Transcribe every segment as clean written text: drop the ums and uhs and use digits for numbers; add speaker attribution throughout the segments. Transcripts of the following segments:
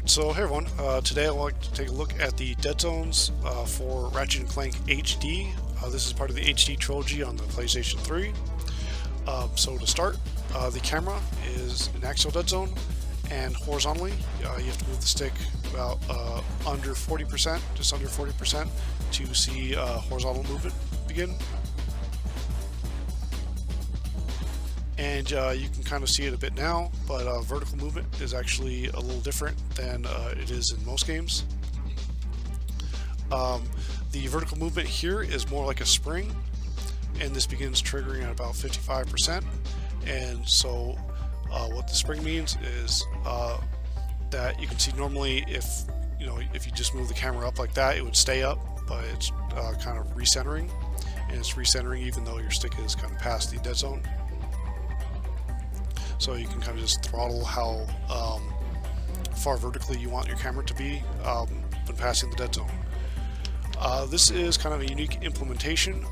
Speaker 1: So hey everyone, today I'd like to take a look at the Deadzones for Ratchet Clank HD. This is part of the HD trilogy on the PlayStation 3. So to start, the camera is an axial deadzone, and horizontally you have to move the stick about under 40%, just under 40%, to see horizontal movement begin. And you can kind of see it a bit now, but vertical movement is actually a little different than it is in most games. The vertical movement here is more like a spring, and this begins triggering at about 55%. And so what the spring means is that you can see normally if you just move the camera up like that, it would stay up, but it's kind of recentering, and it's recentering even though your stick is kind of past the dead zone. So you can kind of just throttle how far vertically you want your camera to be when passing the dead zone. This is kind of a unique implementation,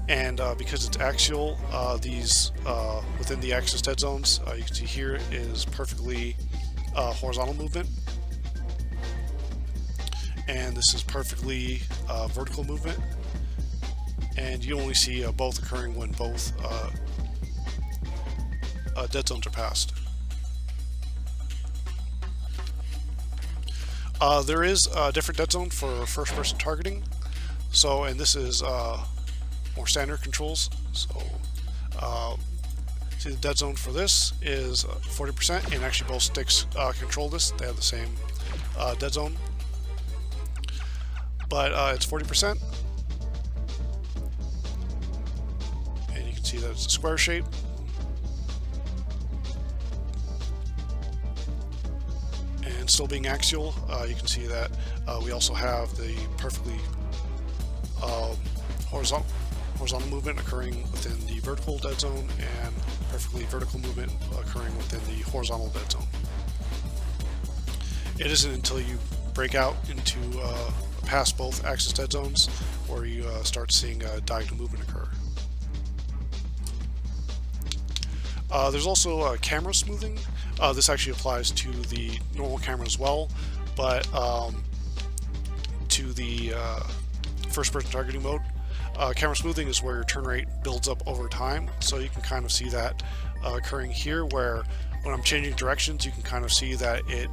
Speaker 1: and because it's axial, these within the axis dead zones, you can see here is perfectly horizontal movement, and this is perfectly vertical movement, and you only see both occurring when both dead zones are passed. There is a different dead zone for first person targeting, and this is more standard controls. So see, the dead zone for this is 40%, and actually both sticks control this. They have the same dead zone, but it's 40%, and you can see that it's a square shape. And still being axial, you can see that we also have the perfectly horizontal movement occurring within the vertical dead zone, and perfectly vertical movement occurring within the horizontal dead zone. It isn't until you break out into past both axis dead zones where you start seeing diagonal movement occur. There's also camera smoothing. This actually applies to the normal camera as well, but to the first-person targeting mode. Camera smoothing is where your turn rate builds up over time, so you can kind of see that occurring here, where when I'm changing directions, you can kind of see that it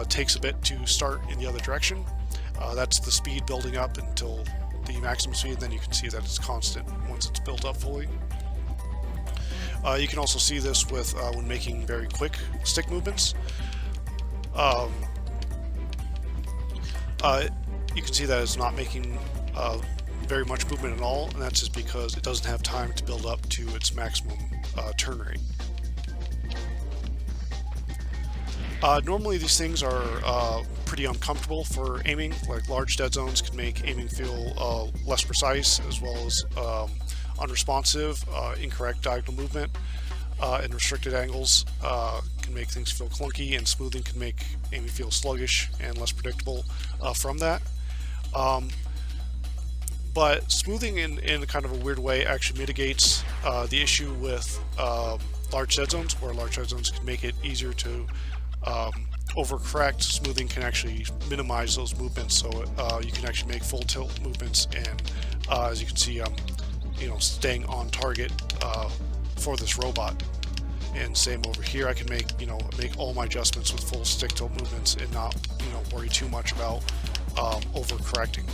Speaker 1: takes a bit to start in the other direction. That's the speed building up until the maximum speed, and then you can see that it's constant once it's built up fully. You can also see this with when making very quick stick movements. You can see that it's not making very much movement at all, and that's just because it doesn't have time to build up to its maximum turn rate. Normally these things are pretty uncomfortable for aiming. Like large dead zones can make aiming feel less precise, as well as unresponsive, incorrect diagonal movement, and restricted angles can make things feel clunky, and smoothing can make aiming feel sluggish and less predictable from that. But smoothing in kind of a weird way actually mitigates the issue with large dead zones, where large dead zones can make it easier to overcorrect. Smoothing can actually minimize those movements, so you can actually make full tilt movements, and as you can see, staying on target for this robot. And same over here, I can make all my adjustments with full stick tilt movements and not worry too much about overcorrecting.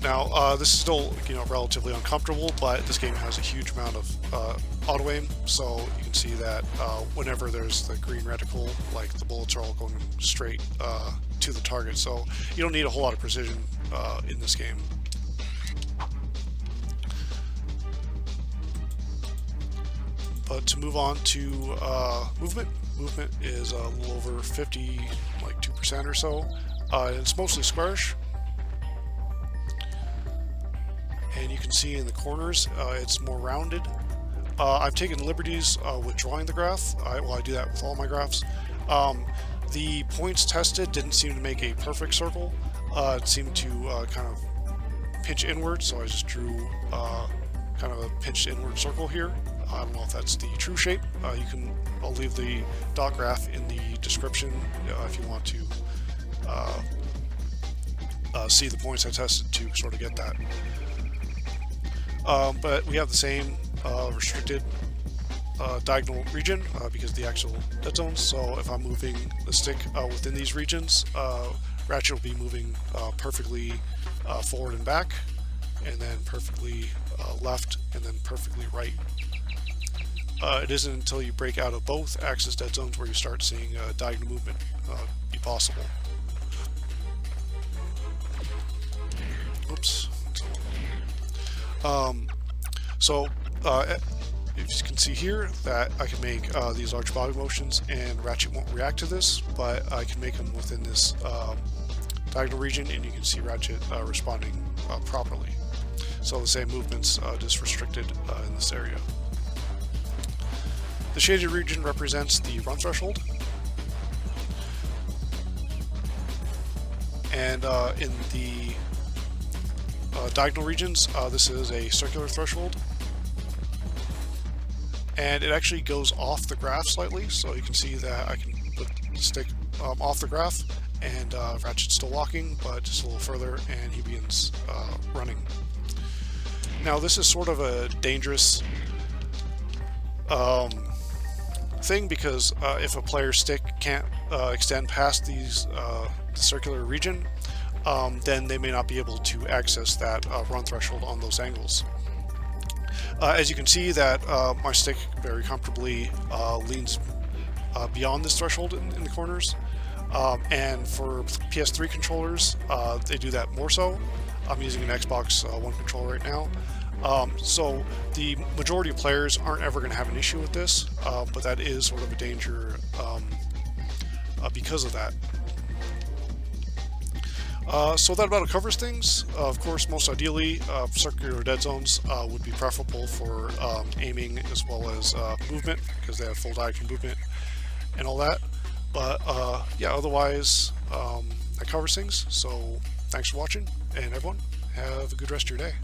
Speaker 1: Now this is still relatively uncomfortable, but this game has a huge amount of auto aim, so you can see that whenever there's the green reticle, like the bullets are all going straight to the target, so you don't need a whole lot of precision in this game. But to move on to movement is a little over 2% or so, and it's mostly squarish. And you can see in the corners it's more rounded. I've taken liberties with drawing the graph. I do that with all my graphs. The points tested didn't seem to make a perfect circle. It seemed to kind of pinch inward, so I just drew kind of a pinched inward circle here. I don't know if that's the true shape. I'll leave the dot graph in the description if you want to see the points I tested to sort of get that. But we have the same restricted diagonal region because of the actual dead zones. So if I'm moving the stick within these regions, Ratchet will be moving perfectly forward and back, and then perfectly left, and then perfectly right. It isn't until you break out of both axis dead zones where you start seeing diagonal movement be possible. Oops. If you can see here that I can make these large body motions, and Ratchet won't react to this, but I can make them within this diagonal region, and you can see Ratchet responding properly. So the same movements, just restricted in this area. The shaded region represents the run threshold, and in the diagonal regions, this is a circular threshold, and it actually goes off the graph slightly, so you can see that I can put the stick off the graph, and Ratchet's still walking, but just a little further, and he begins running. Now this is sort of a dangerous thing, because if a player's stick can't extend past these the circular region, then they may not be able to access that run threshold on those angles. As you can see that my stick very comfortably leans beyond this threshold in the corners, and for PS3 controllers they do that more so. I'm using an Xbox One controller right now, so the majority of players aren't ever going to have an issue with this, but that is sort of a danger because of that. So that about covers things. Of course, most ideally, circular dead zones would be preferable for aiming as well as movement, because they have full diagonal movement and all that. But yeah, otherwise, that covers things. So thanks for watching, and everyone, have a good rest of your day.